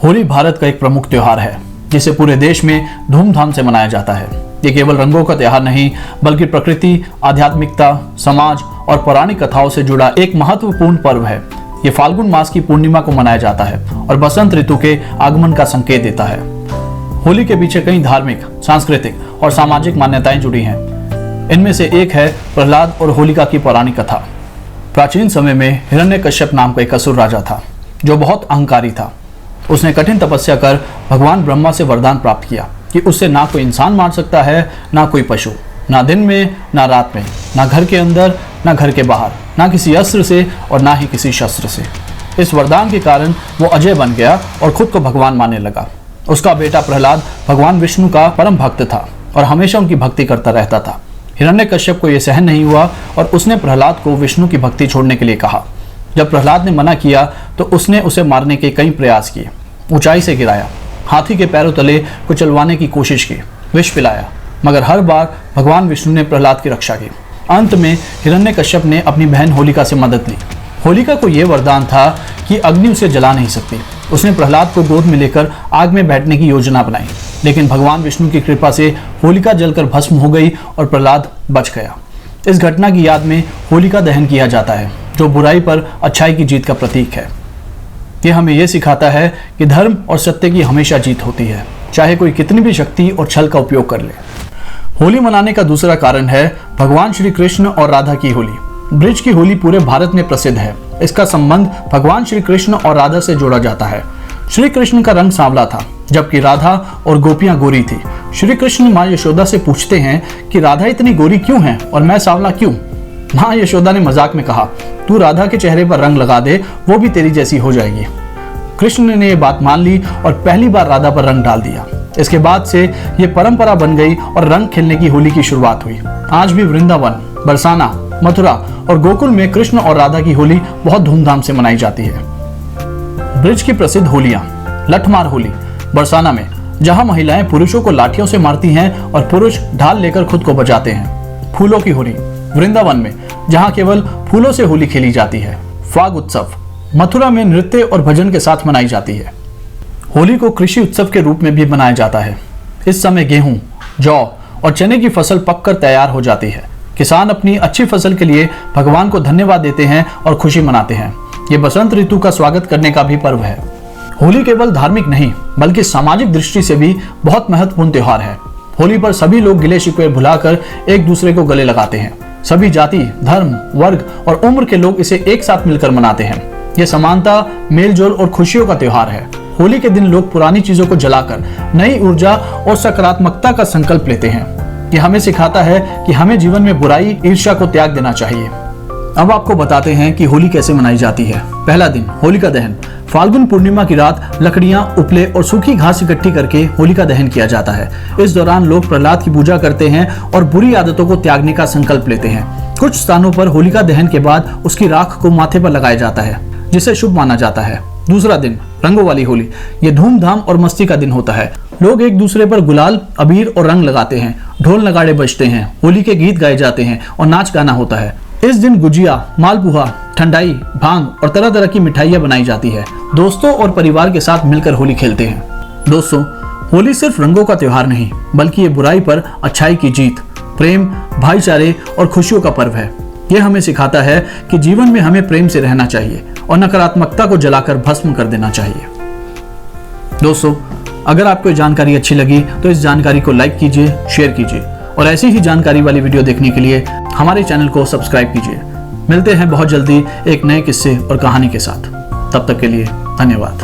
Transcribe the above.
होली भारत का एक प्रमुख त्योहार है जिसे पूरे देश में धूमधाम से मनाया जाता है। ये केवल रंगों का त्योहार नहीं बल्कि प्रकृति, आध्यात्मिकता, समाज और पौराणिक कथाओं से जुड़ा एक महत्वपूर्ण पर्व है। ये फाल्गुन मास की पूर्णिमा को मनाया जाता है और बसंत ऋतु के आगमन का संकेत देता है। होली के पीछे कई धार्मिक, सांस्कृतिक और सामाजिक मान्यताएं जुड़ी हैं। इनमें से एक है प्रहलाद और होलिका की पौराणिक कथा। प्राचीन समय में हिरण्यकश्यप नाम का एक असुर राजा था जो बहुत अहंकारी था। उसने कठिन तपस्या कर भगवान ब्रह्मा से वरदान प्राप्त किया कि उससे ना कोई इंसान मार सकता है, ना कोई पशु, ना दिन में ना रात में, ना घर के अंदर ना घर के बाहर, ना किसी अस्त्र से और ना ही किसी शस्त्र से। इस वरदान के कारण वो अजय बन गया और खुद को भगवान मानने लगा। उसका बेटा प्रहलाद भगवान विष्णु का परम भक्त था और हमेशा उनकी भक्ति करता रहता था। हिरण्यकश्यप को यह सहन नहीं हुआ और उसने प्रहलाद को विष्णु की भक्ति छोड़ने के लिए कहा। जब प्रहलाद ने मना किया तो उसने उसे मारने के कई प्रयास किए। ऊंचाई से गिराया, हाथी के पैरों तले कुचलवाने की कोशिश की, विष पिलाया, मगर हर बार भगवान विष्णु ने प्रहलाद की रक्षा की। अंत में हिरण्यकश्यप ने अपनी बहन होलिका से मदद ली। होलिका को यह वरदान था कि अग्नि उसे जला नहीं सकती। उसने प्रहलाद को गोद में लेकर आग में बैठने की योजना बनाई, लेकिन भगवान विष्णु की कृपा से होलिका जलकर भस्म हो गई और प्रहलाद बच गया। इस घटना की याद में होलिका दहन किया जाता है, जो बुराई पर अच्छाई की जीत का प्रतीक है। यह हमें यह सिखाता है कि धर्म और सत्य की हमेशा जीत होती है, चाहे कोई कितनी भी शक्ति और छल का उपयोग कर ले। होली मनाने का दूसरा कारण है भगवान श्री कृष्ण और राधा की होली। ब्रिज की होली पूरे भारत में प्रसिद्ध है। इसका संबंध भगवान श्री कृष्ण और राधा से जोड़ा जाता है। श्री कृष्ण का रंग सांवला था, जबकि राधा और गोपियां गोरी थी। श्री कृष्ण माँ यशोदा से पूछते हैं कि राधा इतनी गोरी क्यों है और मैं सांवला क्यों? माँ यशोदा ने मजाक में कहा, तू राधा के चेहरे पर रंग लगा दे, वो भी तेरी जैसी हो जाएगी। कृष्ण ने ये बात मान ली और पहली बार राधा पर रंग डाल दिया। इसके बाद से ये परंपरा बन गई और रंग खेलने की होली की शुरुआत हुई। आज भी वृंदावन, बरसाना, मथुरा और गोकुल में कृष्ण और राधा की होली बहुत धूमधाम से मनाई जाती है। ब्रिज की प्रसिद्ध होलियां, लठमार होली बरसाना में, जहां महिलाएं पुरुषों को लाठियों से मारती हैं और पुरुष ढाल लेकर खुद को बचाते हैं। फूलों की होली वृंदावन में, जहां केवल फूलों से होली खेली जाती है। फाग उत्सव मथुरा में नृत्य और भजन के साथ मनाई जाती है। होली को कृषि उत्सव के रूप में भी मनाया जाता है। इस समय गेहूं, जौ और चने की फसल पककर तैयार हो जाती है। किसान अपनी अच्छी फसल के लिए भगवान को धन्यवाद देते हैं और खुशी मनाते हैं। ये बसंत ऋतु का स्वागत करने का भी पर्व है। होली केवल धार्मिक नहीं बल्कि सामाजिक दृष्टि से भी बहुत महत्वपूर्ण त्योहार है। होली पर सभी लोग गिले शिकवे भुलाकर एक दूसरे को गले लगाते हैं। सभी जाति, धर्म, वर्ग और उम्र के लोग इसे एक साथ मिलकर मनाते हैं। ये समानता, मेलजोल और खुशियों का त्योहार है। होली के दिन लोग पुरानी चीजों को जलाकर नई ऊर्जा और सकारात्मकता का संकल्प लेते हैं। ये हमें सिखाता है कि हमें जीवन में बुराई, ईर्ष्या को त्याग देना चाहिए। अब आपको बताते हैं कि होली कैसे मनाई जाती है। पहला दिन होलिका दहन। फाल्गुन पूर्णिमा की रात लकड़ियां, उपले और सूखी घास इकट्ठी करके होलिका दहन किया जाता है। इस दौरान लोग प्रहलाद की पूजा करते हैं और बुरी आदतों को त्यागने का संकल्प लेते हैं। कुछ स्थानों पर होलिका दहन के बाद उसकी राख को माथे पर लगाया जाता है, जिसे शुभ माना जाता है। दूसरा दिन रंगों वाली होली। ये धूमधाम और मस्ती का दिन होता है। लोग एक दूसरे पर गुलाल, अबीर और रंग लगाते हैं। ढोल नगाड़े बजते हैं, होली के गीत गाए जाते हैं और नाच गाना होता है। इस दिन गुजिया, मालपुआ, ठंडाई, भांग और तरह तरह की मिठाइयाँ बनाई जाती है। दोस्तों और परिवार के साथ मिलकर होली खेलते हैं। दोस्तों, होली सिर्फ रंगों का त्योहार नहीं बल्कि ये बुराई पर अच्छाई की जीत, प्रेम, भाईचारे और खुशियों का पर्व है। यह हमें सिखाता है कि जीवन में हमें प्रेम से रहना चाहिए और नकारात्मकता को जलाकर भस्म कर देना चाहिए। दोस्तों, अगर आपको ये जानकारी अच्छी लगी तो इस जानकारी को लाइक कीजिए, शेयर कीजिए और ऐसी ही जानकारी वाली वीडियो देखने के लिए हमारे चैनल को सब्सक्राइब कीजिए। मिलते हैं बहुत जल्दी एक नए किस्से और कहानी के साथ। तब तक के लिए धन्यवाद।